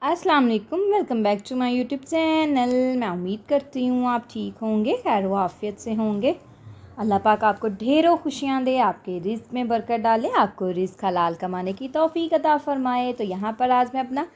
अस्सलाम वालेकुम, welcome back to my YouTube channel. मैं उम्मीद करती हूँ आप ठीक होंगे, खैर व आफियत से होंगे। अल्लाह पाक आपको ढेरों खुशियाँ दे, आपके रिज़्क़ में बरकत डाले, आपको रिज़्क़ हलाल कमाने की तौफ़ीक अता फ़रमाए। तो यहाँ पर आज मैं अपना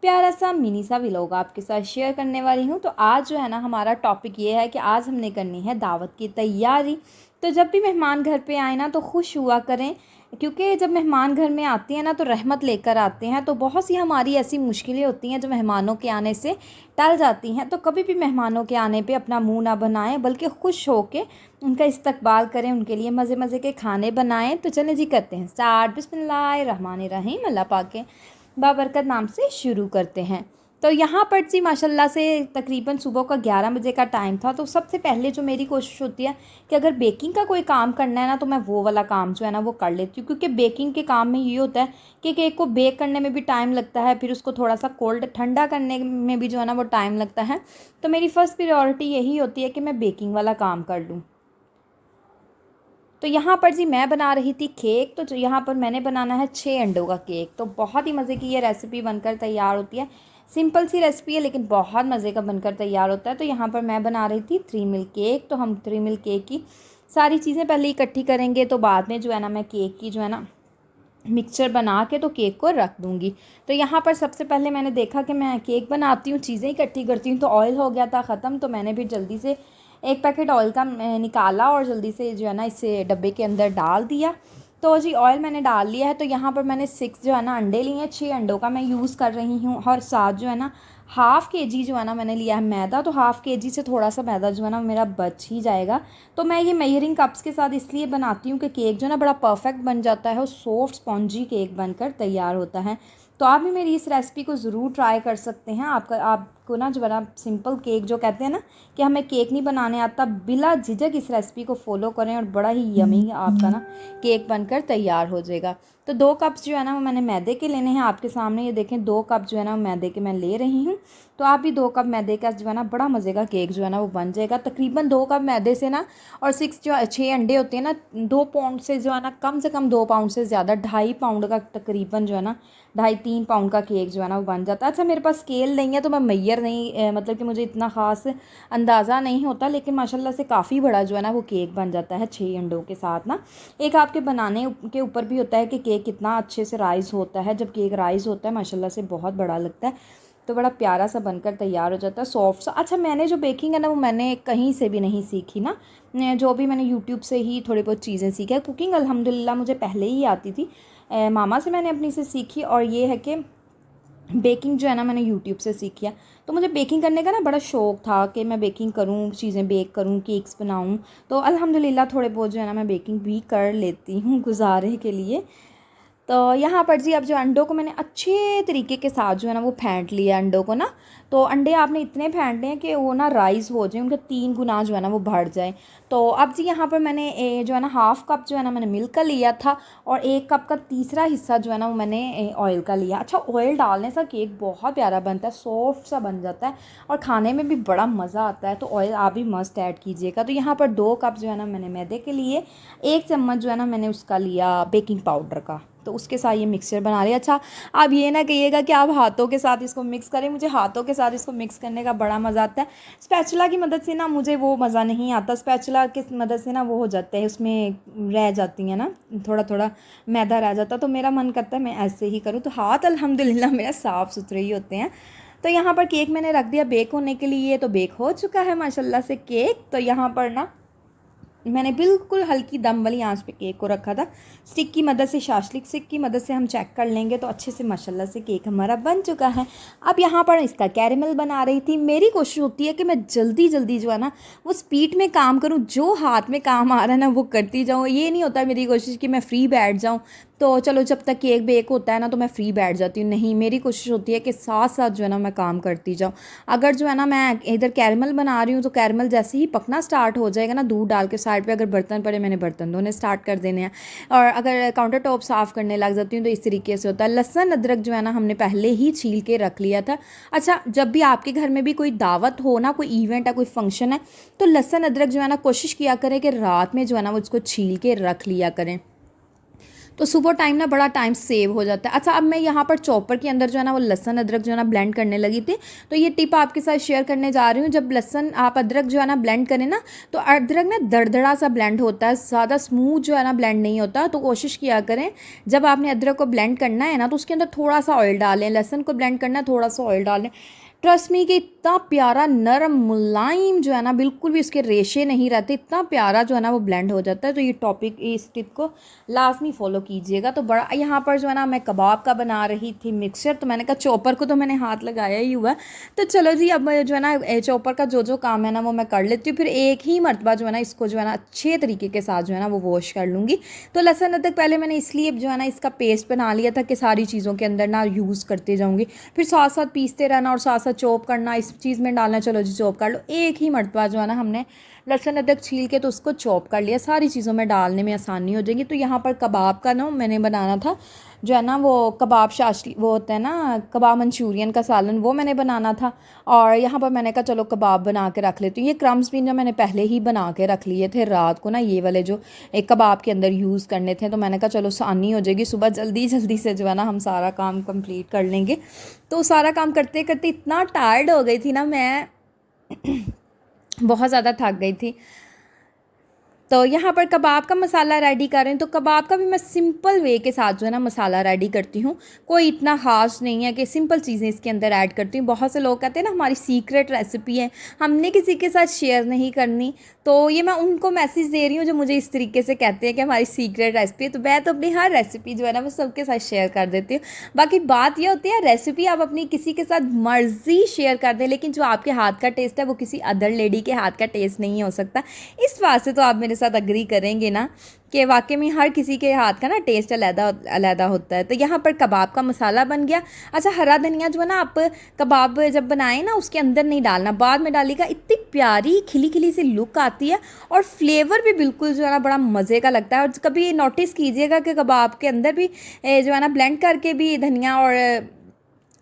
प्यारा सा मिनी सा व्लॉग आपके साथ शेयर करने वाली हूँ। तो आज जो है ना, हमारा टॉपिक ये है कि आज हमने करनी है दावत की तैयारी। तो जब भी मेहमान घर पे आए ना तो खुश हुआ करें, क्योंकि जब मेहमान घर में आते हैं ना तो रहमत लेकर आते हैं। तो बहुत सी हमारी ऐसी मुश्किलें होती हैं जो मेहमानों के आने से टल जाती हैं। तो कभी भी मेहमानों के आने पे अपना मुंह ना बनाएं, बल्कि खुश होकर उनका इस्तकबाल करें, उनके लिए मज़े मज़े के खाने बनाएं। तो चलें जी, करते हैं स्टार्ट। बिस्मिल्लाहिर्रहमानिर्रहीम, अल्लाह पाक के बाबरकत नाम से शुरू करते हैं। तो यहाँ पर जी माशाल्लाह से तकरीबन सुबह का 11 बजे का टाइम था। तो सबसे पहले जो मेरी कोशिश होती है कि अगर बेकिंग का कोई काम करना है ना, तो मैं वो वाला काम जो है ना वो कर लेती हूँ। क्योंकि बेकिंग के काम में ये होता है कि केक को बेक करने में भी टाइम लगता है, फिर उसको थोड़ा सा कोल्ड ठंडा करने में भी जो है ना वो टाइम लगता है। तो मेरी फ़र्स्ट प्रायोरिटी यही होती है कि मैं बेकिंग वाला काम कर लूँ। तो यहाँ पर जी मैं बना रही थी केक। तो यहाँ पर मैंने बनाना है 6 अंडों का केक। तो बहुत ही मज़े की ये रेसिपी बनकर तैयार होती है। सिंपल सी रेसिपी है लेकिन बहुत मज़े का बनकर तैयार होता है। तो यहाँ पर मैं बना रही थी 3 मिल्क केक। तो हम 3 मिल्क केक की सारी चीज़ें पहले इकट्ठी करेंगे, तो बाद में जो है ना मैं केक की जो है ना मिक्सचर बना के तो केक को रख दूँगी। तो यहाँ पर सबसे पहले मैंने देखा कि मैं केक बनाती हूँ, चीज़ें इकट्ठी करती हूँ, तो ऑयल हो गया था ख़त्म। तो मैंने भी जल्दी से एक पैकेट ऑयल का निकाला और जल्दी से जो है ना इसे डब्बे के अंदर डाल दिया। तो जी ऑयल मैंने डाल लिया है। तो यहाँ पर मैंने 6 जो है ना अंडे लिए हैं, 6 अंडों का मैं यूज़ कर रही हूँ। और साथ जो है ना हाफ़ के जी जो है ना मैंने लिया है मैदा। तो हाफ़ के जी से थोड़ा सा मैदा जो है ना मेरा बच ही जाएगा। तो मैं ये मेजरिंग कप्स के साथ इसलिए बनाती हूँ कि केक जो है ना बड़ा परफेक्ट बन जाता है और सॉफ्ट स्पॉन्जी केक बनकर तैयार होता है। तो आप भी मेरी इस रेसिपी को ज़रूर ट्राई कर सकते हैं। आपको ना जो है ना सिंपल केक जो कहते हैं ना कि हमें केक नहीं बनाने आता, बिला झिझक इस रेसिपी को फॉलो करें और बड़ा ही यमी आपका ना केक बनकर तैयार हो जाएगा। तो 2 कप्स जो है ना वो मैंने मैदे के लेने हैं। आपके सामने ये देखें 2 कप जो है ना मैदे के मैं ले रही हूँ। तो आप भी 2 कप मैदे का जो है ना बड़ा मज़े का केक जो है ना वो बन जाएगा। तकरीबन 2 कप मैदे से ना और 6 अंडे होते हैं ना, 2 पाउंड से जो है ना कम से कम 2 पाउंड से ज़्यादा 2.5 पाउंड का तकरीबन जो है ना 2.5-3 पाउंड का केक जो है ना वो बन जाता है। अच्छा मेरे पास स्केल नहीं है तो मैं मैयर नहीं मतलब कि मुझे इतना ख़ास अंदाज़ा नहीं होता, लेकिन माशाल्लाह से काफ़ी बड़ा जो है ना वो केक बन जाता है 6 अंडों के साथ ना। एक आपके बनाने के ऊपर भी होता है कि केक कितना अच्छे से राइज़ होता है। जब केक राइज़ होता है माशाल्लाह से बहुत बड़ा लगता है, तो बड़ा प्यारा सा बनकर तैयार हो जाता है, सॉफ्ट सा। अच्छा मैंने जो बेकिंग है ना वो मैंने कहीं से भी नहीं सीखी ना, जो भी मैंने यूट्यूब से ही थोड़ी बहुत चीज़ें सीखी है। कुकिंग अल्हम्दुलिल्लाह मुझे पहले ही आती थी, मामा से मैंने अपनी से सीखी। और ये है कि बेकिंग जो है ना मैंने यूट्यूब से सीखी है। तो मुझे बेकिंग करने का ना बड़ा शौक़ था कि मैं बेकिंग करूँ, चीज़ें बेक करूँ, केक्स बनाऊँ। तो अल्हम्दुलिल्लाह थोड़े बहुत जो है ना मैं बेकिंग भी कर लेती हूँ गुज़ारे के लिए। तो यहाँ पर जी अब जो अंडों को मैंने अच्छे तरीके के साथ जो है ना वो फेंट लिया अंडों को ना। तो अंडे आपने इतने फेंटने हैं कि वो ना राइज़ हो जाए, उनका 3 गुना जो है ना वो बढ़ जाए। तो अब जी यहाँ पर मैंने जो है ना हाफ़ कप जो है ना मैंने मिल्क का लिया था और 1 कप का तीसरा हिस्सा जो है ना वो मैंने ऑयल का लिया। अच्छा ऑयल डालने से केक बहुत प्यारा बनता है, सॉफ्ट सा बन जाता है और खाने में भी बड़ा मज़ा आता है। तो ऑयल आप भी मस्ट ऐड कीजिएगा। तो यहाँ पर 2 कप जो है ना मैंने मैदे के लिए, 1 चम्मच जो है ना मैंने उसका लिया बेकिंग पाउडर का। तो उसके साथ ये मिक्सचर बना रही है। अच्छा आप ये ना कहिएगा कि आप हाथों के साथ इसको मिक्स करें, मुझे हाथों के साथ इसको मिक्स करने का बड़ा मज़ा आता है। स्पैचुला की मदद से ना मुझे वो मज़ा नहीं आता। स्पैचुला की मदद से ना वो हो जाता है, उसमें रह जाती है ना थोड़ा थोड़ा मैदा रह जाता, तो मेरा मन करता है मैं ऐसे ही करूँ। तो हाथ अल्हम्दुलिल्लाह मेरा साफ़ सुथरे ही होते हैं। तो यहाँ पर केक मैंने रख दिया बेक होने के लिए। तो बेक हो चुका है माशाल्लाह से केक। तो यहाँ पर ना मैंने बिल्कुल हल्की दम वाली आंच पे केक को रखा था। स्टिक की मदद से, शास्लिक स्टिक की मदद से हम चेक कर लेंगे। तो अच्छे से माशाल्लाह से केक हमारा बन चुका है। अब यहाँ पर इसका कैरेमल बना रही थी। मेरी कोशिश होती है कि मैं जल्दी जल्दी जो है ना वो स्पीड में काम करूँ, जो हाथ में काम आ रहा है ना वो करती जाऊँ। ये नहीं होता मेरी कोशिश कि मैं फ्री बैठ जाऊँ, तो चलो जब तक केक बेक होता है ना तो मैं फ्री बैठ जाती हूँ। नहीं, मेरी कोशिश होती है कि साथ साथ जो है ना मैं काम करती जाऊँ। अगर जो है ना मैं इधर कैरमल बना रही हूँ तो कैरमल जैसे ही पकना स्टार्ट हो जाएगा ना, दूध डाल के साइड पे अगर बर्तन पड़े मैंने बर्तन धोने स्टार्ट कर देने हैं। और अगर काउंटर टॉप साफ़ करने लग जाती हूँ तो इस तरीके से होता है। लहसुन अदरक जो है ना हमने पहले ही छील के रख लिया था। अच्छा जब भी आपके घर में भी कोई दावत हो ना, कोई इवेंट है, कोई फंक्शन है, तो लहसुन अदरक जो है ना कोशिश किया करें कि रात में जो है ना वो उसको छील के रख लिया करें। तो सुबह टाइम ना बड़ा टाइम सेव हो जाता है। अच्छा, अब मैं यहाँ पर चॉपर के अंदर जो है ना वो लहसुन अदरक जो है ना ब्लेंड करने लगी थी। तो ये टिप आपके साथ शेयर करने जा रही हूँ। जब लहसुन आप अदरक जो है ना ब्लेंड करें ना, तो अदरक ना दरदरा सा ब्लेंड होता है, ज़्यादा स्मूथ जो है ना ब्लेंड नहीं होता। तो कोशिश किया करें जब आपने अदरक को ब्लेंड करना है ना, तो उसके अंदर थोड़ा सा ऑयल डालें। लहसुन को ब्लेंड करना है, थोड़ा सा ऑयल डालें। ट्रस्ट मी कि इतना प्यारा नरम मुलायम जो है ना, बिल्कुल भी उसके रेशे नहीं रहते, इतना प्यारा जो है ना वो ब्लेंड हो जाता है। तो ये टॉपिक, इस टिप को लाजमी फॉलो कीजिएगा। तो बड़ा यहाँ पर जो है ना मैं कबाब का बना रही थी मिक्सचर, तो मैंने कहा चॉपर को तो मैंने हाथ लगाया ही हुआ, तो चलो जी अब जो है ना चॉपर का जो काम है ना वो मैं कर लेती हूँ। फिर एक ही मरतबा जो है ना इसको जो है ना अच्छे तरीके के साथ जो है ना वो वॉश कर लूँगी। तो लहसुन अदरक पहले मैंने इसलिए जो है ना इसका पेस्ट बना लिया था कि सारी चीज़ों के अंदर ना यूज़ करते जाऊँगी, फिर साथ साथ पीसते रहना और साथ साथ चॉप करना, इस चीज़ में डालना, चलो जी चॉप कर लो। एक ही मरतबा जो है ना हमने लहसुन अदरक छील के तो उसको चॉप कर लिया, सारी चीज़ों में डालने में आसानी हो जाएगी। तो यहाँ पर कबाब का ना मैंने बनाना था जो है ना वो कबाब शाशली, वो होता है ना कबाब मंचूरियन का सालन, वो मैंने बनाना था। और यहाँ पर मैंने कहा चलो कबाब बना के रख लेती हूँ। ये क्रम्स भी जो मैंने पहले ही बना के रख लिए थे रात को ना, ये वाले जो एक कबाब के अंदर यूज़ करने थे। तो मैंने कहा चलो आसानी हो जाएगी, सुबह जल्दी जल्दी से जो है ना हम सारा काम कंप्लीट कर लेंगे। तो सारा काम करते करते इतना टायर्ड हो गई थी ना मैं बहुत ज़्यादा थक गई थी। तो यहाँ पर कबाब का मसाला रेडी कर रहे हैं। तो कबाब का भी मैं सिंपल वे के साथ जो है ना मसाला रेडी करती हूँ, कोई इतना ख़ास नहीं है कि सिंपल चीज़ें इसके अंदर ऐड करती हूँ। बहुत से लोग कहते हैं ना हमारी सीक्रेट रेसिपी है, हमने किसी के साथ शेयर नहीं करनी। तो ये मैं उनको मैसेज दे रही हूँ जो मुझे इस तरीके से कहते हैं कि हमारी सीक्रेट रेसिपी है। तो मैं तो अपनी हर रेसिपी जो है ना वो सबके साथ शेयर कर देती हूँ। बाकी बात ये होती है रेसिपी आप अपनी किसी के साथ मर्जी शेयर कर दें, लेकिन जो आपके हाथ का टेस्ट है वो किसी अदर लेडी के हाथ का टेस्ट नहीं हो सकता। इस बात से तो आप मेरे साथ अग्री करेंगे ना कि वाकई में हर किसी के हाथ का ना टेस्ट अलग अलग होता है। तो यहाँ पर कबाब का मसाला बन गया। अच्छा, हरा धनिया जो है ना आप कबाब जब बनाएं ना उसके अंदर नहीं डालना, बाद में डालिएगा। इतनी प्यारी खिली खिली सी लुक आती है और फ्लेवर भी बिल्कुल जो है ना बड़ा मज़े का लगता है। और कभी नोटिस कीजिएगा कि कबाब के अंदर भी जो है ना ब्लेंड करके भी धनिया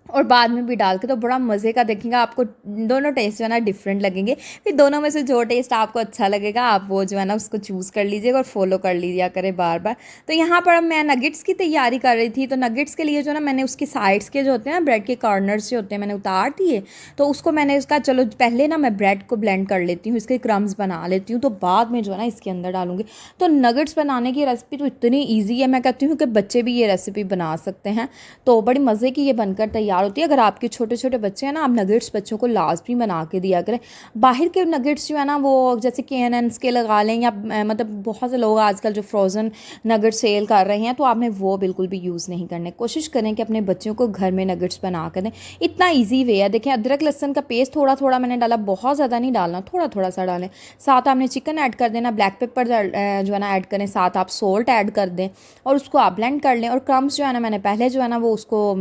और बाद में भी डाल के तो बड़ा मज़े का देखेंगे आपको, दोनों टेस्ट जो है ना डिफरेंट लगेंगे। फिर दोनों में से जो टेस्ट आपको अच्छा लगेगा आप वो जो है ना उसको चूज़ कर लीजिएगा और फॉलो कर लीजिए करें बार बार। तो यहाँ पर अब मैं नगेट्स की तैयारी कर रही थी। तो नगेट्स के लिए जो है ना मैंने उसके साइड्स के जो होते हैं ना ब्रेड के कॉर्नर्स जो होते हैं मैंने उतार दिए। तो उसको मैंने उसका चलो पहले ना मैं ब्रेड को ब्लेंड कर लेती हूँ, इसके क्रम्स बना लेती हूँ, तो बाद में जो है ना इसके अंदर डालूंगी। तो नगेट्स बनाने की रेसिपी तो इतनी ईजी है, मैं कहती हूँ कि बच्चे भी ये रेसिपी बना सकते हैं। तो बड़ी मज़े की ये बनकर तैयार होती है। अगर आपके छोटे छोटे बच्चे हैं ना, आप नगेट्स बच्चों को लाजमी बना के दिया करें। बाहर के नगेट्स जो है ना वो जैसे KNNs के लगा लें या मतलब बहुत से लोग आजकल जो फ्रोज़न नगेट्स सेल कर रहे हैं, तो आपने वो बिल्कुल भी यूज़ नहीं करने। कोशिश करें कि अपने बच्चों को घर में नगेट्स बना कर दें, इतना ईजी वे है। देखें अदरक लहसुन का पेस्ट थोड़ा थोड़ा मैंने डाला, बहुत ज़्यादा नहीं डालना, थोड़ा थोड़ा सा डालें। साथ आपने चिकन ऐड कर देना, ब्लैक पेपर जो है ना ऐड करें, साथ आप सोल्ट ऐड कर दें और उसको आप ब्लेंड कर लें। और क्रम्स जो है ना मैंने पहले जो है ना वो उसको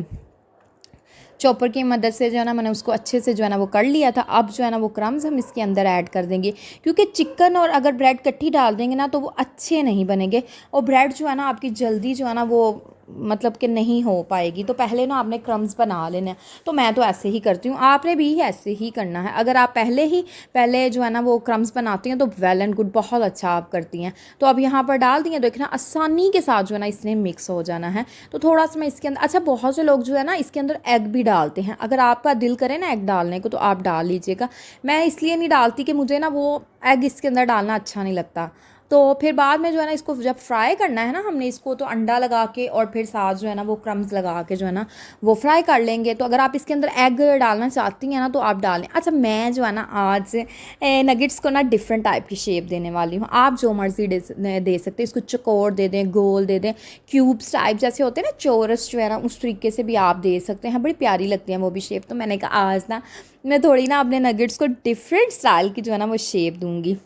चॉपर की मदद से जो है ना मैंने उसको अच्छे से जो है ना वो कर लिया था। अब जो है ना वो क्रम्स हम इसके अंदर ऐड कर देंगे, क्योंकि चिकन और अगर ब्रेड कट्ठी डाल देंगे ना तो वो अच्छे नहीं बनेंगे और ब्रेड जो है ना आपकी जल्दी जो है ना वो मतलब कि नहीं हो पाएगी। तो पहले ना आपने क्रम्स बना लेने हैं। तो मैं तो ऐसे ही करती हूँ, आपने भी ऐसे ही करना है। अगर आप पहले जो है ना वो क्रम्स बनाती हैं तो वेल एंड गुड, बहुत अच्छा आप करती हैं। तो अब यहाँ पर डाल दिए, देखना आसानी के साथ जो है ना इसने मिक्स हो जाना है। तो थोड़ा सा मैं इसके अंदर, अच्छा बहुत से लोग जो है ना इसके अंदर एग भी डालते हैं, अगर आपका दिल करे ना एग डालने को तो आप डाल लीजिएगा। मैं इसलिए नहीं डालती कि मुझे ना वो एग इसके अंदर डालना अच्छा नहीं लगता। तो फिर बाद में जो है ना इसको जब फ्राई करना है ना हमने इसको, तो अंडा लगा के और फिर साथ जो है ना वो क्रम्स लगा के जो है ना वो फ्राई कर लेंगे। तो अगर आप इसके अंदर एग डालना चाहती हैं ना तो आप डालें। अच्छा, मैं जो है ना आज नगेट्स को ना डिफरेंट टाइप की शेप देने वाली हूँ। आप जो मर्जी दे सकते हैं, इसको चौकोर दे दें, गोल दे दें, क्यूब्स टाइप जैसे होते हैं ना, चौरस जो है ना उस तरीके से भी आप दे सकते हैं, बड़ी प्यारी लगती हैं वो भी शेप। तो मैंने कहा आज ना मैं थोड़ी ना अपने नगेट्स को डिफरेंट स्टाइल की जो है ना वो शेप दूँगी।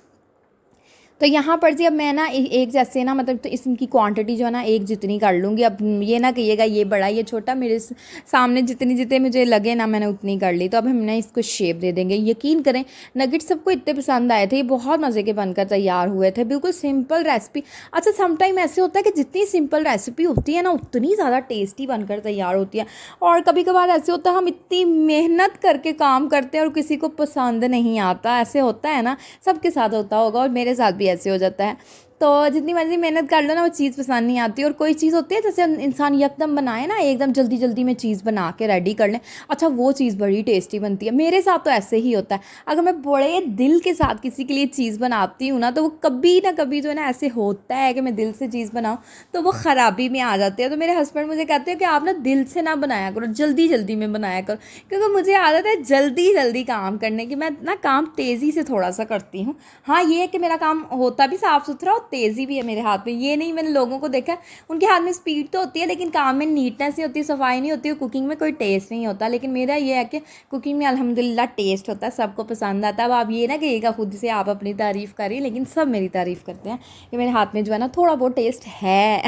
तो यहाँ पर जी अब मैं ना एक जैसे ना मतलब तो इसकी क्वांटिटी जो है ना एक जितनी कर लूँगी। अब ये ना कहिएगा ये बड़ा ये छोटा, मेरे सामने जितने मुझे लगे ना मैंने उतनी कर ली। तो अब हम ना इसको शेप दे देंगे। यकीन करें नगेट सबको इतने पसंद आए थे, ये बहुत मज़े के बनकर तैयार हुए थे, बिल्कुल सिंपल रेसिपी। अच्छा, समटाइम ऐसे होता है कि जितनी सिंपल रेसिपी होती है ना उतनी ज़्यादा टेस्टी बनकर तैयार होती है। और कभी कभार ऐसे होता है हम इतनी मेहनत करके काम करते हैं और किसी को पसंद नहीं आता, ऐसे होता है ना, सबके साथ होता होगा और मेरे साथ भी ऐसे हो जाता है। तो जितनी मर्ज़ी मेहनत कर लो ना वो चीज़ पसंद नहीं आती। और कोई चीज़ होती है जैसे इंसान यकदम बनाए ना, एकदम जल्दी जल्दी में चीज़ बना के रेडी कर लें, अच्छा वो चीज़ बड़ी टेस्टी बनती है। मेरे साथ तो ऐसे ही होता है, अगर मैं बड़े दिल के साथ किसी के लिए चीज़ बनाती हूँ ना, तो वो कभी ना कभी जो है ना ऐसे होता है कि मैं दिल से चीज़ बनाऊँ तो वो ख़राबी में आ जाती है। तो मेरे हस्बैंड मुझे कहते हैं कि आप ना दिल से ना बनाया करो, जल्दी जल्दी में बनाया करो, क्योंकि मुझे आदत है जल्दी जल्दी काम करने की। मैं ना काम तेज़ी से थोड़ा सा करती हूँ। हाँ, ये है कि मेरा काम होता भी साफ़ सुथरा और तेज़ी भी है मेरे हाथ में। ये नहीं, मैंने लोगों को देखा है उनके हाथ में स्पीड तो होती है लेकिन काम में नीटनेस ही होती है, सफाई नहीं होती है, कुकिंग में कोई टेस्ट नहीं होता। लेकिन मेरा ये है कि कुकिंग में अल्हम्दुलिल्लाह टेस्ट होता है, सबको पसंद आता है। अब आप ये ना कहिएगा खुद से आप अपनी तारीफ़ करिए, लेकिन सब मेरी तारीफ़ करते हैं कि मेरे हाथ में जो है ना थोड़ा बहुत टेस्ट है।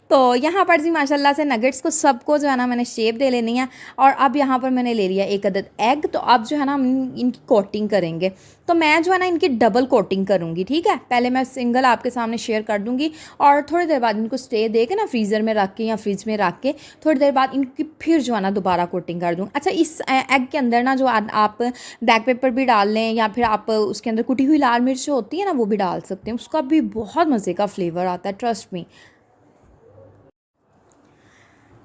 तो यहाँ पर जी माशाल्लाह से नगेट्स को सबको जो है ना मैंने शेप दे लेनी है। और अब यहाँ पर मैंने ले लिया एक अदद एग। तो अब जो है ना हम इनकी कोटिंग करेंगे। तो मैं जो है ना इनकी डबल कोटिंग करूँगी, ठीक है। पहले मैं सिंगल आपके सामने शेयर कर दूँगी और थोड़ी देर बाद इनको स्टे दे के ना फ्रीज़र में रख के या फ्रिज में रख के थोड़ी देर बाद इनकी फिर जो है ना दोबारा कोटिंग कर दूँ। अच्छा, इस एग के अंदर ना जो आप ब्लैक पेपर भी डाल लें या फिर आप उसके अंदर कुटी हुई लाल मिर्च जो होती है ना वो भी डाल सकते हैं, उसका भी बहुत मज़े का फ्लेवर आता है, ट्रस्ट मी।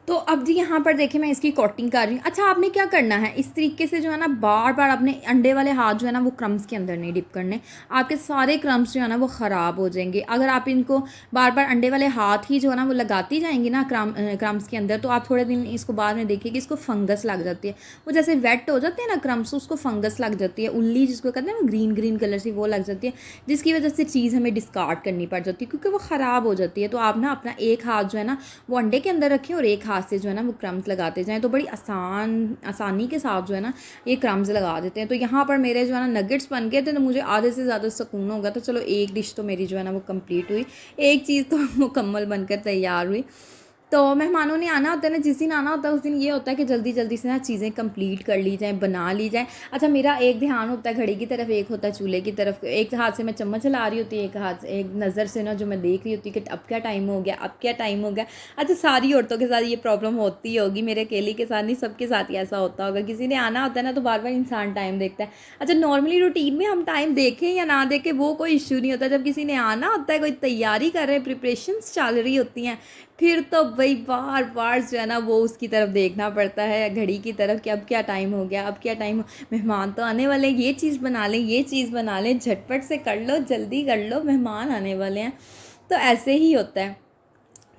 तो अब जी यहाँ पर देखिए मैं इसकी कोटिंग कर रही हूँ। अच्छा, आपने क्या करना है, इस तरीके से जो है ना बार बार अपने अंडे वाले हाथ जो है ना वो क्रम्स के अंदर नहीं डिप करने, आपके सारे क्रम्स जो है ना वो ख़राब हो जाएंगे। अगर आप इनको बार बार अंडे वाले हाथ ही जो है ना वो लगाती जाएंगी ना क्रम्स के अंदर, तो आप थोड़े दिन इसको बाद में देखिए कि इसको फंगस लग जाती है। वो जैसे वेट हो जाते हैं ना क्रम्स, उसको फंगस लग जाती है, उल्ली जिसको कहते हैं वो ग्रीन ग्रीन कलर से वो लग जाती है, जिसकी वजह से चीज़ हमें डिस्कार्ड करनी पड़ जाती है क्योंकि वो ख़राब हो जाती है। तो आप ना अपना एक हाथ जो है ना वो अंडे के अंदर रखें और एक हाथ से जो है ना वो क्रम्स लगाते जाएं, तो बड़ी आसानी के साथ जो है ना ये क्रम्स लगा देते हैं। तो यहाँ पर मेरे जो है ना नगेट्स बन गए थे, तो मुझे आधे से ज़्यादा सुकून हो गया। तो चलो एक डिश तो मेरी जो है ना वो कंप्लीट हुई, एक चीज़ तो मुकम्मल बनकर तैयार हुई। तो मेहमानों ने आना होता है ना, जिस दिन आना होता है उस दिन ये होता है कि जल्दी जल्दी से ना चीज़ें कंप्लीट कर ली जाएँ, बना ली जाए। अच्छा, मेरा एक ध्यान होता है घड़ी की तरफ, एक होता है चूल्हे की तरफ। एक हाथ से मैं चम्मच चला रही होती है, एक हाथ से एक नज़र से ना जो मैं देख रही होती है कि अब क्या टाइम हो गया, अब क्या टाइम हो गया। अच्छा, सारी औरतों के साथ ये प्रॉब्लम होती होगी, मेरे अकेले के साथ नहीं, सबके साथ ही ऐसा होता होगा। किसी ने आना होता है ना तो बार बार इंसान टाइम देखता है। अच्छा, नॉर्मली रूटीन में हम टाइम देखें या ना देखें वो कोई इशू नहीं होता। जब किसी ने आना होता है, कोई तैयारी कर रहे हैं, प्रिपरेशंस चल रही होती हैं, फिर तो भाई बार बार जो है ना वो उसकी तरफ देखना पड़ता है, घड़ी की तरफ, कि अब क्या टाइम हो गया, अब क्या टाइम हो, मेहमान तो आने वाले हैं, ये चीज़ बना लें, ये चीज़ बना लें, झटपट से कर लो, जल्दी कर लो, मेहमान आने वाले हैं। तो ऐसे ही होता है।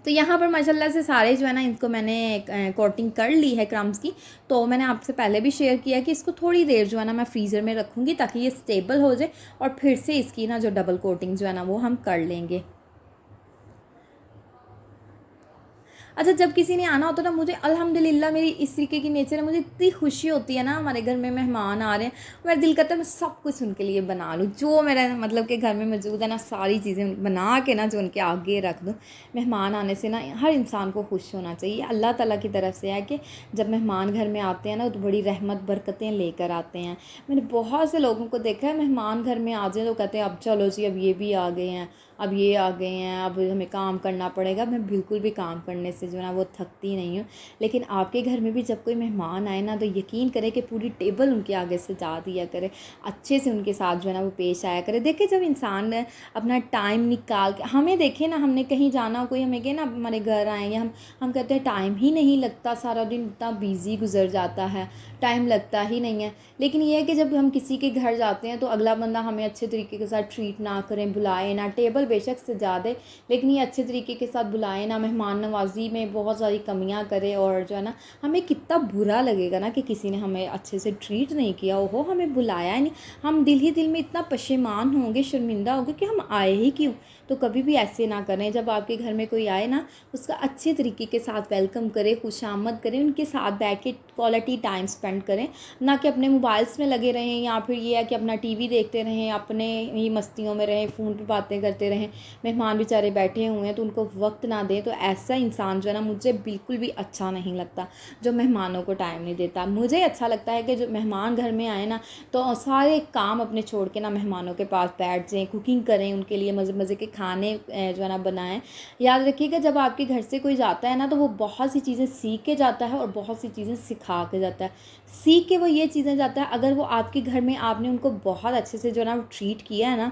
तो यहाँ पर माशाल्लाह से सारे जो है ना इनको मैंने कोटिंग कर ली है क्रम्स की। तो मैंने आपसे पहले भी शेयर किया कि इसको थोड़ी देर जो है ना मैं फ्रीज़र में रखूँगी ताकि ये स्टेबल हो जाए, और फिर से इसकी ना जो डबल कोटिंग जो है ना वो हम कर लेंगे। अच्छा, जब किसी ने आना होता है ना, मुझे अल्हम्दुलिल्लाह मेरी इस तरीके की नेचर है, मुझे इतनी खुशी होती है ना हमारे घर में मेहमान आ रहे हैं, मेरा दिल करता है मैं सब कुछ उनके लिए बना लूँ, जो मेरा मतलब कि घर में मौजूद है ना सारी चीज़ें बना के ना जो उनके आगे रख दूँ। मेहमान आने से ना हर इंसान को खुश होना चाहिए, अल्लाह ताला की तरफ से है कि जब मेहमान घर में आते हैं ना तो बड़ी रहमत बरकतें लेकर आते हैं। मैंने बहुत से लोगों को देखा है, मेहमान घर में आ जाए तो कहते हैं अब चलो जी अब ये भी आ गए हैं, अब ये आ गए हैं, अब हमें काम करना पड़ेगा। मैं बिल्कुल भी काम करने से जो है ना वो थकती नहीं हूँ। लेकिन आपके घर में भी जब कोई मेहमान आए ना तो यकीन करें कि पूरी टेबल उनके आगे सजा दिया करे, अच्छे से उनके साथ जो है ना वो पेश आया करे। देखिए, जब इंसान अपना टाइम निकाल के, हमें देखे ना, हमने कहीं जाना हो, कोई हमें कहे ना हमारे घर आए, या हम कहते हैं टाइम ही नहीं लगता, सारा दिन इतना बिजी गुजर जाता है, टाइम लगता ही नहीं है। लेकिन ये है कि जब हम किसी के घर जाते हैं तो अगला बंदा हमें अच्छे तरीके के साथ ट्रीट ना करें, बुलाए ना, टेबल बेशक सजा दे लेकिन ये अच्छे तरीके के साथ बुलाए ना, मेहमान नवाजी में बहुत सारी कमियां करे, और जो है ना हमें कितना बुरा लगेगा ना कि किसी ने हमें अच्छे से ट्रीट नहीं किया, ओहो हमें बुलाया ही नहीं, हम दिल ही दिल में इतना पशेमान होंगे, शर्मिंदा होंगे कि हम आए ही क्यों। तो कभी भी ऐसे ना करें, जब आपके घर में कोई आए ना उसका अच्छे तरीके के साथ वेलकम करें, खुशामद करें, उनके साथ बैठ के क्वालिटी टाइम स्पेंड करें, ना कि अपने मोबाइल्स में लगे रहें, या फिर ये है कि अपना टीवी देखते रहें, अपने ही मस्तियों में रहें, फ़ोन पे बातें करते रहें, मेहमान बेचारे बैठे हुए हैं तो उनको वक्त ना दें। तो ऐसा इंसान जो है ना मुझे बिल्कुल भी अच्छा नहीं लगता जो मेहमानों को टाइम नहीं देता। मुझे अच्छा लगता है कि जो मेहमान घर में आए ना तो सारे काम अपने छोड़ के ना मेहमानों के पास बैठ जाएँ, कुकिंग करें, उनके लिए मज़े मज़े के खाने जो है ना बनाएं। याद रखिएगा, जब आपके घर से कोई जाता है ना तो वो बहुत सी चीज़ें सीख के जाता है और बहुत सी चीज़ें सिखा के जाता है। सीख के वो ये चीज़ें जाता है, अगर वो आपके घर में आपने उनको बहुत अच्छे से जो है ना ट्रीट किया है ना,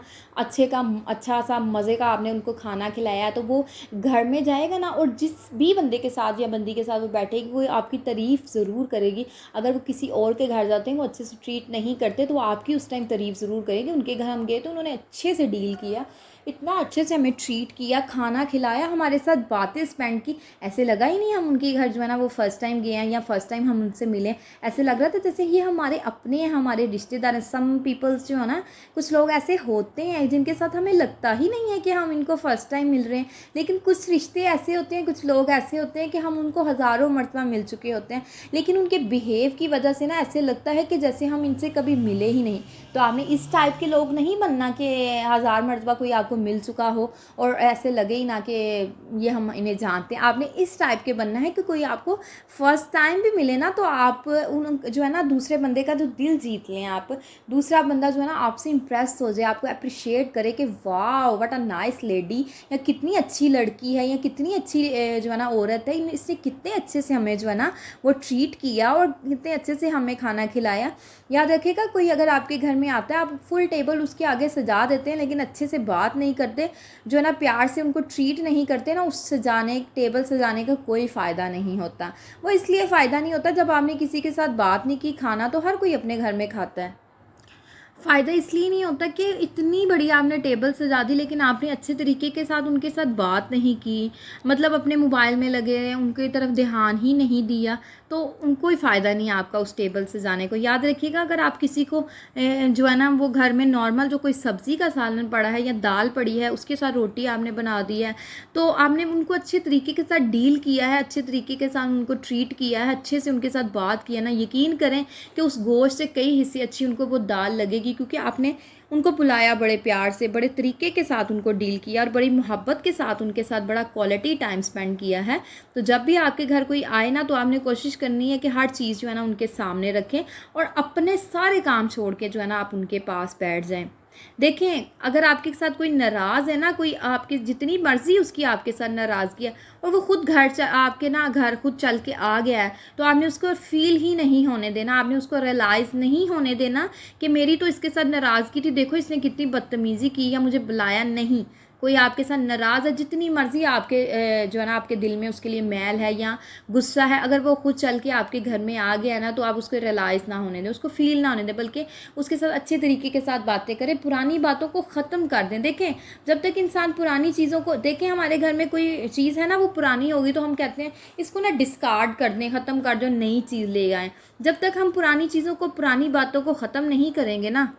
अच्छा सा मज़े का आपने उनको खाना खिलाया, तो वो घर में जाएगा ना, और जिस भी बंदे के साथ या बंदी के साथ वो बैठेगी वो आपकी तारीफ़ ज़रूर करेगी। अगर वो किसी और के घर जाते हैं, वो अच्छे से ट्रीट नहीं करते, तो वो आपकी उस टाइम तारीफ़ ज़रूर करेगी। उनके घर हम गए तो उन्होंने अच्छे से डील किया, इतना अच्छे से हमें ट्रीट किया, खाना खिलाया, हमारे साथ बातें स्पेंड की। ऐसे लगा ही नहीं हम उनके घर जो है ना वो फ़र्स्ट टाइम गए हैं या फ़र्स्ट टाइम हम उनसे मिले। ऐसे लग रहा था जैसे ये हमारे अपने हैं, हमारे रिश्तेदार हैं। सम पीपल्स जो है ना, कुछ लोग ऐसे होते हैं जिनके साथ हमें लगता ही नहीं है कि हम इनको फ़र्स्ट टाइम मिल रहे हैं, लेकिन कुछ रिश्ते ऐसे होते हैं, कुछ लोग ऐसे होते हैं कि हम उनको हज़ारों मरतबा मिल चुके होते हैं, लेकिन उनके बिहेव की वजह से ना ऐसे लगता है कि जैसे हम इनसे कभी मिले ही नहीं। तो आपने इस टाइप के लोग नहीं बनना कि हज़ार मरतबा कोई आपको मिल चुका हो और ऐसे लगे ही ना कि ये हम इन्हें जानते हैं। आपने इस टाइप के बनना है कि कोई आपको फ़र्स्ट टाइम भी मिले ना, तो आप उन जो है ना दूसरे बंदे का जो दिल जीत लें आप। दूसरा बंदा जो है ना आपसे इम्प्रेस हो जाए, आपको अप्रिशिएट करे कि वाह व्हाट अ नाइस लेडी, या कितनी अच्छी लड़की है, या कितनी अच्छी जो है ना औरत है, इसने कितने अच्छे से हमें जो है ना वो ट्रीट किया और कितने अच्छे से हमें खाना खिलाया। याद रखिएगा, कोई अगर आपके घर में आता है, आप फुल टेबल उसके आगे सजा देते हैं, लेकिन अच्छे से बात नहीं करते, जो है ना प्यार से उनको ट्रीट नहीं करते ना, उस सजाने टेबल सजाने का कोई फ़ायदा नहीं होता। वो इसलिए फ़ायदा नहीं होता जब आपने किसी के साथ बात नहीं की। खाना तो हर कोई अपने घर में खाता है। फ़ायदा इसलिए नहीं होता कि इतनी बड़ी आपने टेबल सजा दी, लेकिन आपने अच्छे तरीके के साथ उनके साथ बात नहीं की, मतलब अपने मोबाइल में लगे, उनकी तरफ ध्यान ही नहीं दिया, तो कोई फ़ायदा नहीं है आपका उस टेबल सजाने को। याद रखिएगा, अगर आप किसी को जो है ना वो घर में नॉर्मल जो कोई सब्ज़ी का सालन पड़ा है या दाल पड़ी है, उसके साथ रोटी आपने बना दी है, तो आपने उनको अच्छे तरीके के साथ डील किया है, अच्छे तरीके के साथ उनको ट्रीट किया है, अच्छे से उनके साथ बात किया ना, यकीन करें कि उस गोश्त से कई हिस्से अच्छी उनको वो दाल लगेगी, क्योंकि आपने उनको बुलाया बड़े प्यार से, बड़े तरीके के साथ उनको डील किया और बड़ी मोहब्बत के साथ उनके साथ बड़ा क्वालिटी टाइम स्पेंड किया है। तो जब भी आपके घर कोई आए ना, तो आपने कोशिश करनी है कि हर चीज़ जो है ना उनके सामने रखें और अपने सारे काम छोड़ के जो है ना आप उनके पास बैठ जाएं। देखें, अगर आपके साथ कोई नाराज़ है ना, कोई आपकी जितनी मर्ज़ी उसकी आपके साथ नाराज़गी है, और वो खुद आपके ना घर खुद चल के आ गया है, तो आपने उसको फ़ील ही नहीं होने देना, आपने उसको रियलाइज़ नहीं होने देना कि मेरी तो इसके साथ नाराज़गी थी, देखो इसने कितनी बदतमीज़ी की या मुझे बुलाया नहीं। कोई आपके साथ नाराज़ है, जितनी मर्ज़ी आपके जो है ना आपके दिल में उसके लिए मैल है या गुस्सा है, अगर वो खुद चल के आपके घर में आ गया ना, तो आप उसको रियलाइज़ ना होने दें, उसको फ़ील ना होने दें, बल्कि उसके साथ अच्छे तरीके के साथ बातें करें, पुरानी बातों को ख़त्म कर दें। देखें, जब तक इंसान पुरानी चीज़ों को देखें, हमारे घर में कोई चीज़ है ना वो पुरानी होगी, तो हम कहते हैं इसको ना डिस्कार्ड कर दें, ख़त्म कर दो, नई चीज़ ले आएँ। जब तक हम पुरानी चीज़ों को, पुरानी बातों को ख़त्म नहीं करेंगे ना,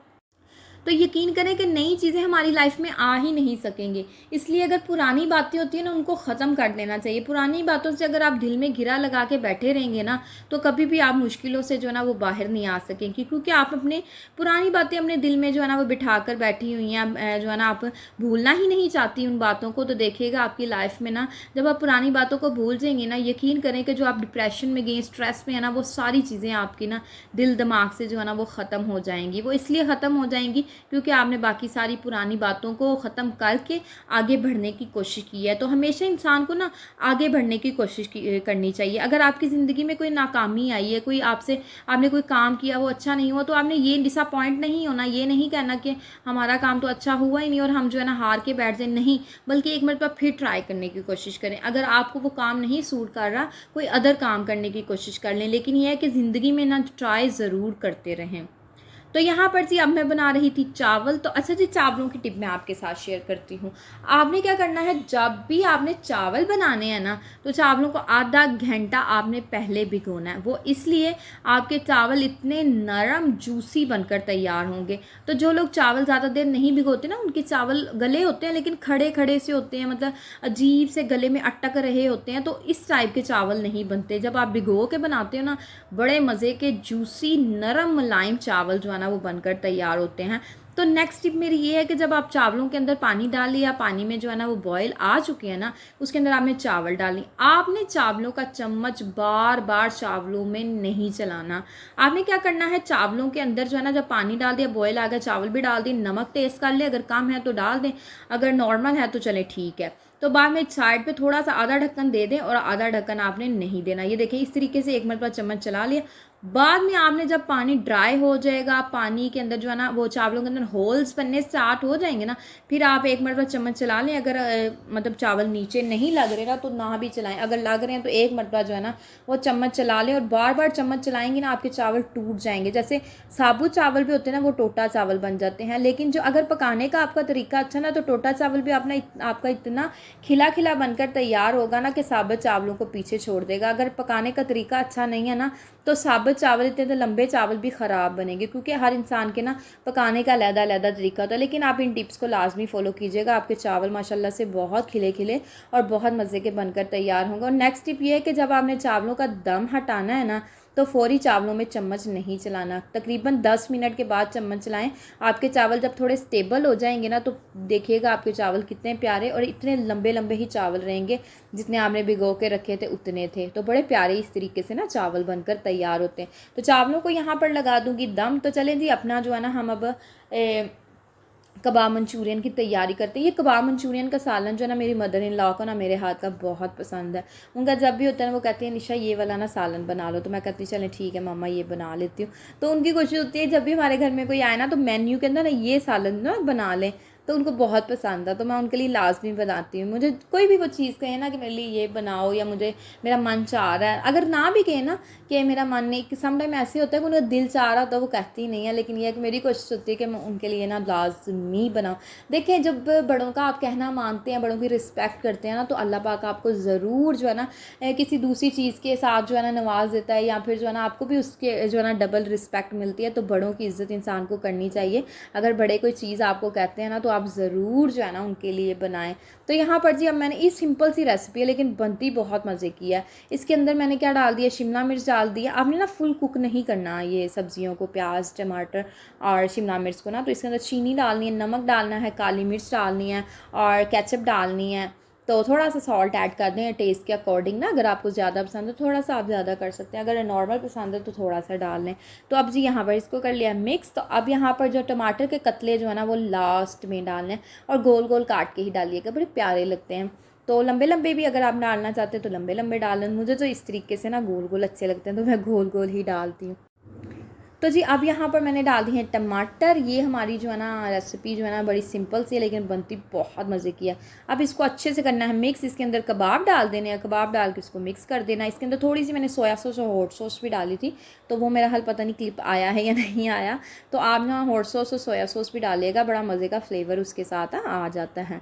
तो यकीन करें कि नई चीज़ें हमारी लाइफ में आ ही नहीं सकेंगी। इसलिए अगर पुरानी बातें होती हैं ना, उनको ख़त्म कर देना चाहिए। पुरानी बातों से अगर आप दिल में घिरा लगा के बैठे रहेंगे ना, तो कभी भी आप मुश्किलों से जो है ना वो बाहर नहीं आ सकेंगी, क्योंकि आप अपने पुरानी बातें अपने दिल में जो है ना वो बिठा कर बैठी हुई हैं, जो है ना आप भूलना ही नहीं चाहती उन बातों को। तो देखिएगा आपकी लाइफ में ना, जब आप पुरानी बातों को भूल जाएंगे ना, यकीन करें कि जो आप डिप्रेशन में गए, स्ट्रेस में है ना, वो सारी चीज़ें आपकी ना दिल दिमाग से जो है ना वो ख़त्म हो जाएंगी। वो इसलिए ख़त्म हो जाएंगी क्योंकि आपने बाकी सारी पुरानी बातों को ख़त्म करके आगे बढ़ने की कोशिश की है। तो हमेशा इंसान को ना आगे बढ़ने की कोशिश करनी चाहिए। अगर आपकी ज़िंदगी में कोई नाकामी आई है, कोई आपने कोई काम किया वो अच्छा नहीं हुआ, तो आपने ये डिसअपॉइंट नहीं होना, ये नहीं कहना कि हमारा काम तो अच्छा हुआ ही नहीं और हम जो है ना हार के बैठ जाए, नहीं, बल्कि एक मरतबा फिर ट्राई करने की कोशिश करें। अगर आपको वो काम नहीं सूट कर रहा, कोई अदर काम करने की कोशिश कर लें, लेकिन यह है कि ज़िंदगी में ना ट्राई ज़रूर करते रहें। तो यहाँ पर जी अब मैं बना रही थी चावल। तो अच्छा जी, चावलों की टिप मैं आपके साथ शेयर करती हूँ। आपने क्या करना है, जब भी आपने चावल बनाने हैं ना, तो चावलों को आधा घंटा आपने पहले भिगोना है। वो इसलिए आपके चावल इतने नरम जूसी बनकर तैयार होंगे। तो जो लोग चावल ज़्यादा देर नहीं भिगोते ना, उनके चावल गले होते हैं लेकिन खड़े खड़े से होते हैं, मतलब अजीब से गले में अटक रहे होते हैं। तो इस टाइप के चावल नहीं बनते। जब आप भिगो के बनाते हो ना, बड़े मज़े के जूसी नरम मुलायम चावल जो है ना वो बनकर तैयार होते हैं। तो नेक्स्ट टिप मेरी ये है कि जब आप चावलों के अंदर पानी डाल लिया, पानी में जो है ना वो बॉयल आ चुके हैं ना, उसके अंदर आपने चावल डालनी। आपने चावलों का चम्मच बार बार चावलों में नहीं चलाना। आपने क्या करना है, चावलों के अंदर जो है ना, जब पानी डाल दिया, बॉयल आ गया, चावल भी डाल दिए, नमक टेस्ट कर ले, अगर कम है तो डाल दें, अगर नॉर्मल है तो चले ठीक है। तो बाद में साइड पे थोड़ा सा आधा ढक्कन दे दें और आधा ढक्कन आपने नहीं देना। ये देखिए, इस तरीके से एक मरतबा चम्मच चला लिया, बाद में आपने जब पानी ड्राई हो जाएगा, पानी के अंदर जो है ना वो चावलों के अंदर होल्स बनने स्टार्ट हो जाएंगे ना, फिर आप एक मरतबा चम्मच चला लें। अगर मतलब चावल नीचे नहीं लग रहे ना तो ना भी चलाएं, अगर लग रहे हैं तो एक मरतबा जो है ना वो चम्मच चला लें। और बार बार चम्मच चलाएंगे ना आपके चावल टूट जाएंगे। जैसे साबुत चावल भी होते हैं ना वो टोटा चावल बन जाते हैं। लेकिन जो अगर पकाने का आपका तरीका अच्छा ना तो टोटा चावल भी आपका इतना खिला खिला बनकर तैयार होगा ना कि साबुत चावलों को पीछे छोड़ देगा। अगर पकाने का तरीका अच्छा नहीं है ना तो साबुत चावल इतने तो लंबे चावल भी ख़राब बनेंगे, क्योंकि हर इंसान के ना पकाने का अलग-अलग तरीका होता है। लेकिन आप इन टिप्स को लाजमी फ़ॉलो कीजिएगा, आपके चावल माशाल्लाह से बहुत खिले खिले और बहुत मज़े के बनकर तैयार होंगे। और नेक्स्ट टिप ये है कि जब आपने चावलों का दम हटाना है ना तो फ़ौरी चावलों में चम्मच नहीं चलाना, तकरीबन 10 मिनट के बाद चम्मच चलाएं। आपके चावल जब थोड़े स्टेबल हो जाएंगे ना तो देखिएगा आपके चावल कितने प्यारे और इतने लंबे लंबे ही चावल रहेंगे, जितने आपने भिगो के रखे थे उतने थे। तो बड़े प्यारे इस तरीके से ना चावल बनकर तैयार होते हैं। तो चावलों को यहाँ पर लगा दूँगी दम। तो चलें जी अपना जो है ना हम अब कबाब मंचूरियन की तैयारी करते हैं। ये कबाब मंचूरियन का सालन जो है ना मेरी मदर इन लॉ को ना मेरे हाथ का बहुत पसंद है। उनका जब भी होता है ना वो कहती है निशा ये वाला ना सालन बना लो, तो मैं कहती हूँ चलें ठीक है मम्मा ये बना लेती हूँ। तो उनकी कोशिश होती है जब भी हमारे घर में कोई आए ना तो मेन्यू के अंदर ना ये सालन ना बना लें, तो उनको बहुत पसंद है। तो मैं उनके लिए लाजमी बनाती हूँ। मुझे कोई भी वो चीज़ कहे ना कि मेरे लिए ये बनाओ या मुझे मेरा मन चाह रहा है, अगर ना भी कहे ना कि मेरा मन नहीं, कि सम टाइम ऐसे होता है कि उनका दिल चाह रहा होता है वो कहती ही नहीं है, लेकिन यह है कि मेरी कोशिश होती है कि मैं उनके लिए ना लाजमी बनाऊँ। देखिए जब बड़ों का आप कहना मानते हैं, बड़ों की रिस्पेक्ट करते हैं ना तो अल्लाह पाक आपको ज़रूर जो है ना किसी दूसरी चीज़ के साथ जो है ना नवाज देता है, या फिर जो है ना आपको भी उसके जो है ना डबल रिस्पेक्ट मिलती है। तो बड़ों की इज़्ज़त इंसान को करनी चाहिए। अगर बड़े कोई चीज़ आपको कहते हैं ना तो आप ज़रूर जो है ना उनके लिए बनाएं। तो यहाँ पर जी अब मैंने ये सिंपल सी रेसिपी है लेकिन बनती बहुत मज़े की है। इसके अंदर मैंने क्या डाल दिया, शिमला मिर्च डाल दिया। आपने ना फुल कुक नहीं करना ये सब्जियों को, प्याज टमाटर और शिमला मिर्च को ना। तो इसके अंदर चीनी डालनी है, नमक डालना है, काली मिर्च डालनी है और केचप डालनी है। तो थोड़ा सा सॉल्ट ऐड कर दें टेस्ट के अकॉर्डिंग ना, अगर आपको ज़्यादा पसंद है थोड़ा सा आप ज़्यादा कर सकते हैं, अगर नॉर्मल पसंद है तो थोड़ा सा डाल लें। तो अब जी यहाँ पर इसको कर लिया मिक्स। तो अब यहाँ पर जो टमाटर के कतले जो है ना वो लास्ट में डालने हैं और गोल गोल काट के ही डालिएगा, बड़े प्यारे लगते हैं। तो लंबे लंबे भी अगर आप डालना चाहते हैं तो लंबे लंबे डालें। मुझे तो इस तरीके से ना गोल गोल अच्छे लगते हैं तो मैं गोल गोल ही डालती हूँ। तो जी अब यहाँ पर मैंने डाल दिए हैं टमाटर। ये हमारी जो है ना रेसिपी जो है ना बड़ी सिंपल सी है लेकिन बनती बहुत मज़े की है। अब इसको अच्छे से करना है मिक्स। इसके अंदर कबाब डाल देने हैं, कबाब डाल के इसको मिक्स कर देना है। इसके अंदर थोड़ी सी मैंने सोया सॉस और हॉट सॉस भी डाली थी, तो वो मेरा हल पता नहीं क्लिप आया है या नहीं आया। तो आप ना हॉट सॉस और सोया सॉस भी डालिएगा, बड़ा मज़े का फ्लेवर उसके साथ आ जाता है।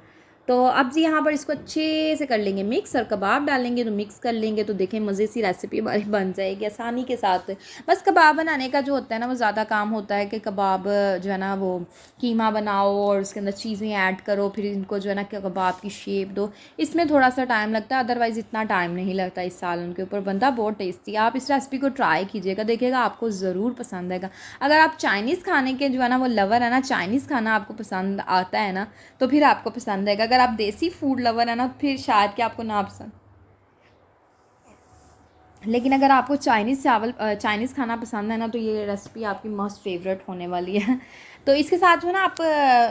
तो अब जी यहाँ पर इसको अच्छे से कर लेंगे मिक्स और कबाब डालेंगे तो मिक्स कर लेंगे। तो देखें मज़े सी रेसिपी हमारी बन जाएगी आसानी के साथ। बस कबाब बनाने का जो होता है ना वो ज़्यादा काम होता है कि कबाब जो है ना वो कीमा बनाओ और उसके अंदर चीज़ें ऐड करो, फिर इनको जो है ना कबाब की शेप दो। इसमें थोड़ा सा टाइम लगता है, अदरवाइज़ इतना टाइम नहीं लगता इस सालन के ऊपर। बनता बहुत टेस्टी है। आप इस रेसिपी को ट्राई कीजिएगा, देखिएगा आपको ज़रूर पसंद आएगा। अगर आप चाइनीज़ खाने के जो है ना वो लवर है ना, चाइनीज़ खाना आपको पसंद आता है ना तो फिर आपको पसंद आएगा। अगर आप देसी फूड लवर है ना फिर शायद कि आपको ना पसंद, लेकिन अगर आपको चाइनीज़ खाना पसंद है ना तो ये रेसिपी आपकी मस्ट फेवरेट होने वाली है। तो इसके साथ जो है ना आप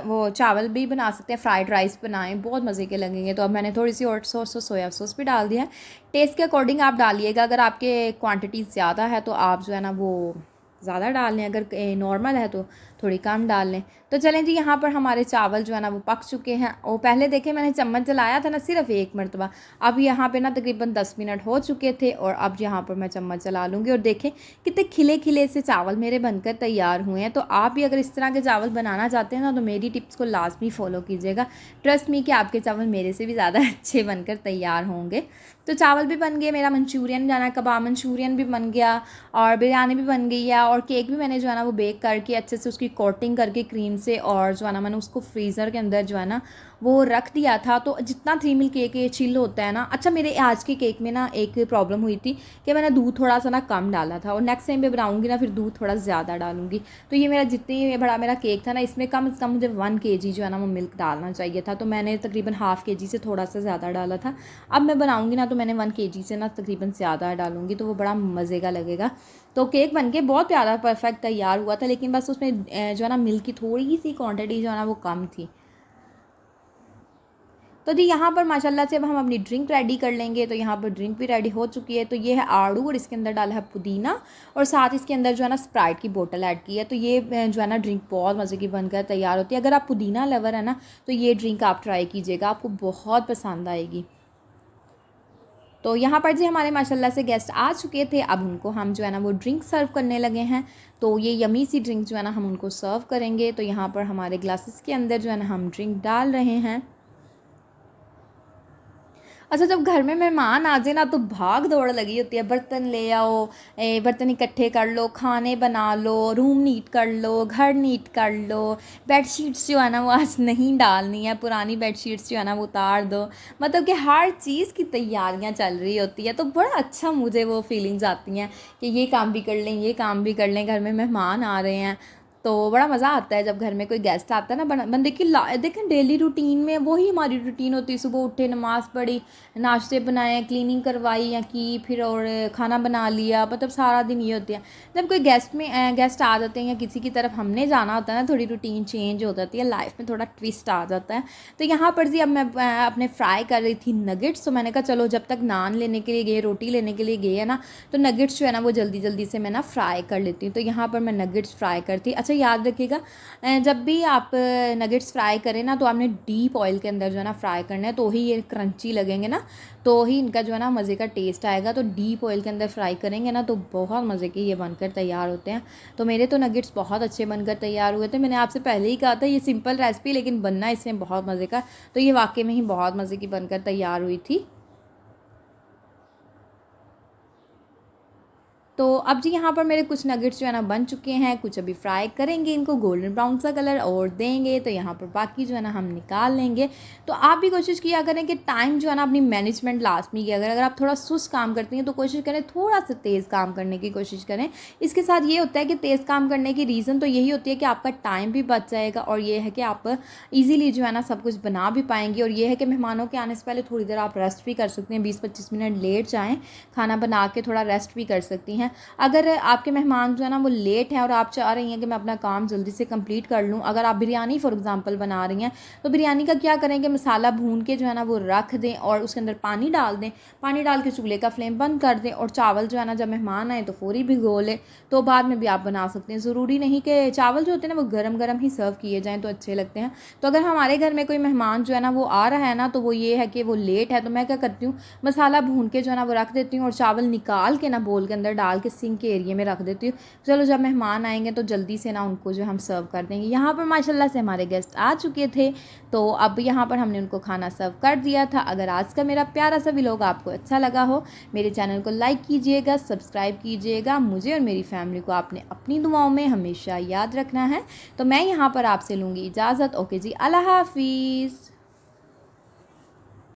वो चावल भी बना सकते हैं, फ्राइड राइस बनाएं, बहुत मज़े के लगेंगे। तो अब मैंने थोड़ी सी हॉट सॉस और सोया सॉस भी डाल दिया है। टेस्ट के अकॉर्डिंग आप डालिएगा, अगर आपके क्वांटिटी ज़्यादा है तो आप जो है ना वो ज़्यादा डाल लें, अगर नॉर्मल है तो थोड़ी कम डाल लें। तो चलें जी यहाँ पर हमारे चावल जो है ना वो पक चुके हैं। और पहले देखें मैंने चम्मच चलाया था ना सिर्फ एक मरतबा। अब यहाँ पे ना तकरीबन 10 मिनट हो चुके थे और अब यहाँ पर मैं चम्मच चला लूँगी। और देखें कितने खिले खिले से चावल मेरे बनकर तैयार हुए हैं। तो आप भी अगर इस तरह के चावल बनाना चाहते हैं ना तो मेरी टिप्स को लाजमी फ़ॉलो कीजिएगा। ट्रस्ट मी कि आपके चावल मेरे से भी ज़्यादा अच्छे बनकर तैयार होंगे। तो चावल भी बन गए, मेरा मंचूरियन जाना कबाब मंचूरियन भी बन गया और बिरयानी भी बन गई है। और केक भी मैंने जो है ना वो बेक करके अच्छे से उसकी कोटिंग करके क्रीम से, और जो है ना मैंने उसको फ्रीज़र के अंदर जो है ना वो रख दिया था। तो जितना 3 मिल केक ये चिल होता है ना। अच्छा मेरे आज के केक में ना एक प्रॉब्लम हुई थी कि मैंने दूध थोड़ा सा ना कम डाला था, और नेक्स्ट टाइम पे बनाऊंगी ना फिर दूध थोड़ा ज़्यादा डालूंगी। तो ये मेरा जितनी बड़ा मेरा केक था ना इसमें कम से कम मुझे 1 kg जो है ना वो मिल्क डालना चाहिए था। तो मैंने तकरीबन ½ kg से थोड़ा सा ज़्यादा डाला था। अब मैं बनाऊँगी ना तो मैंने 1 kg से ना तकरीबन ज़्यादा डालूँगी, तो वो बड़ा मज़े का लगेगा। तो केक बनके बहुत प्यारा परफेक्ट तैयार हुआ था, लेकिन बस उसमें जो है ना मिल्क की थोड़ी सी क्वांटिटी जो है ना वो कम थी। तो जी यहाँ पर माशाल्लाह से अब हम अपनी ड्रिंक रेडी कर लेंगे। तो यहाँ पर ड्रिंक भी रेडी हो चुकी है। तो ये है आड़ू और इसके अंदर डाला है पुदीना और साथ इसके अंदर जो है ना स्प्राइट की बोतल ऐड की है। तो ये जो है ना ड्रिंक बहुत मज़े की बनकर तैयार होती है। अगर आप पुदीना लवर है ना तो ये ड्रिंक आप ट्राई कीजिएगा, आपको बहुत पसंद आएगी। तो यहाँ पर जी हमारे माशाल्लाह से गेस्ट आ चुके थे। अब उनको हम जो है ना वो ड्रिंक सर्व करने लगे हैं। तो ये यमी सी ड्रिंक जो है ना हम उनको सर्व करेंगे। तो यहाँ पर हमारे ग्लासेस के अंदर जो है ना हम ड्रिंक डाल रहे हैं। अच्छा, जब घर में मेहमान आ जाए ना तो भाग दौड़ लगी होती है। बर्तन ले आओ, बर्तन इकट्ठे कर लो, खाने बना लो, रूम नीट कर लो, घर नीट कर लो, बेडशीट्स जो है ना वो आज नहीं डालनी है, पुरानी बेडशीट्स जो है ना वो उतार दो। मतलब कि हर चीज़ की तैयारियां चल रही होती है। तो बड़ा अच्छा मुझे वो फीलिंग्स आती हैं कि ये काम भी कर लें, ये काम भी कर लें, घर में मेहमान आ रहे हैं। तो बड़ा मज़ा आता है जब घर में कोई गेस्ट आता है ना। बंदे की देखें डेली रूटीन में वही हमारी रूटीन होती है। सुबह उठे, नमाज़ पढ़ी, नाश्ते बनाए, क्लीनिंग करवाई या की, फिर और खाना बना लिया, मतलब सारा दिन ये होती है। जब कोई गेस्ट आ जाते हैं या किसी की तरफ हमने जाना होता है ना, थोड़ी रूटीन चेंज हो जाती है, लाइफ में थोड़ा ट्विस्ट आ जाता है। तो यहाँ पर जी अब मैं अपने फ्राई कर रही थी नगेट्स। तो मैंने कहा चलो जब तक नान लेने के लिए गए, रोटी लेने के लिए गए है ना, तो नगेट्स जो है ना वो जल्दी जल्दी से मैं ना फ्राई कर लेती हूँ। तो यहाँ पर मैं नगेट्स फ्राई करती। अच्छा, याद रखिएगा जब भी आप नगेट्स फ्राई करें ना तो आपने डीप ऑयल के अंदर जो है ना फ्राई करना है, तो ही ये क्रंची लगेंगे ना, तो ही इनका जो है ना मज़े का टेस्ट आएगा। तो डीप ऑयल के अंदर फ्राई करेंगे ना तो बहुत मज़े के ये बनकर तैयार होते हैं। तो मेरे तो नगेट्स बहुत अच्छे बनकर तैयार हुए थे। मैंने आपसे पहले ही कहा था ये सिंपल रेसिपी, लेकिन बनना इसमें बहुत मज़े का। तो ये वाकई में ही बहुत मज़े की बनकर तैयार हुई थी। तो अब जी यहाँ पर मेरे कुछ नगेट्स जो है ना बन चुके हैं, कुछ अभी फ्राई करेंगे, इनको गोल्डन ब्राउन सा कलर और देंगे। तो यहाँ पर बाकी जो है ना हम निकाल लेंगे। तो आप भी कोशिश किया करें कि टाइम जो है ना अपनी मैनेजमेंट लास्ट में किया करें। अगर आप थोड़ा सुस्त काम करती हैं तो कोशिश करें थोड़ा सा तेज़ काम करने की कोशिश करें। इसके साथ ये होता है कि तेज़ काम करने की रीज़न तो यही होती है कि आपका टाइम भी बच जाएगा और ये है कि आप ईज़िली जो है ना सब कुछ बना भी पाएंगे। और ये है कि मेहमानों के आने से पहले थोड़ी देर आप रेस्ट भी कर सकते हैं, 20-25 मिनट लेट जाएँ, खाना बना के थोड़ा रेस्ट भी कर सकती हैं। अगर आपके मेहमान जो है ना वो लेट हैं और आप चाह रही हैं कि मैं अपना काम जल्दी से कंप्लीट कर लूँ, अगर आप बिरयानी फॉर एग्जांपल बना रही हैं तो बिरयानी का क्या करें कि मसाला भून के जो है ना वो रख दें और उसके अंदर पानी डाल दें। पानी डाल के चूल्हे का फ्लेम बंद कर दें और चावल जो है ना जब मेहमान आए तो फ़ौरी भिगो लें। तो बाद में भी आप बना सकते हैं। ज़रूरी नहीं कि चावल जो होते हैं ना वो गर्म गर्म ही सर्व किए जाएँ तो अच्छे लगते हैं। तो अगर हमारे घर में कोई मेहमान जो है ना वो आ रहा है ना, तो वो ये है कि वो लेट है, तो मैं क्या करती हूँ, मसाला भून के जो है ना वो रख देती हूँ और चावल निकाल के ना बोल के अंदर डाल के सिंक के एरिया में रख देती हूँ। चलो जब मेहमान आएंगे तो जल्दी से ना उनको जो हम सर्व कर देंगे। यहाँ पर माशाल्लाह से हमारे गेस्ट आ चुके थे। तो अब यहाँ पर हमने उनको खाना सर्व कर दिया था। अगर आज का मेरा प्यारा सा व्लॉग आपको अच्छा लगा हो, मेरे चैनल को लाइक कीजिएगा, सब्सक्राइब कीजिएगा। मुझे और मेरी फैमिली को आपने अपनी दुआओं में हमेशा याद रखना है। तो मैं यहाँ पर आपसे लूँगी इजाज़त। ओके जी, अल्लाह हाफिज़।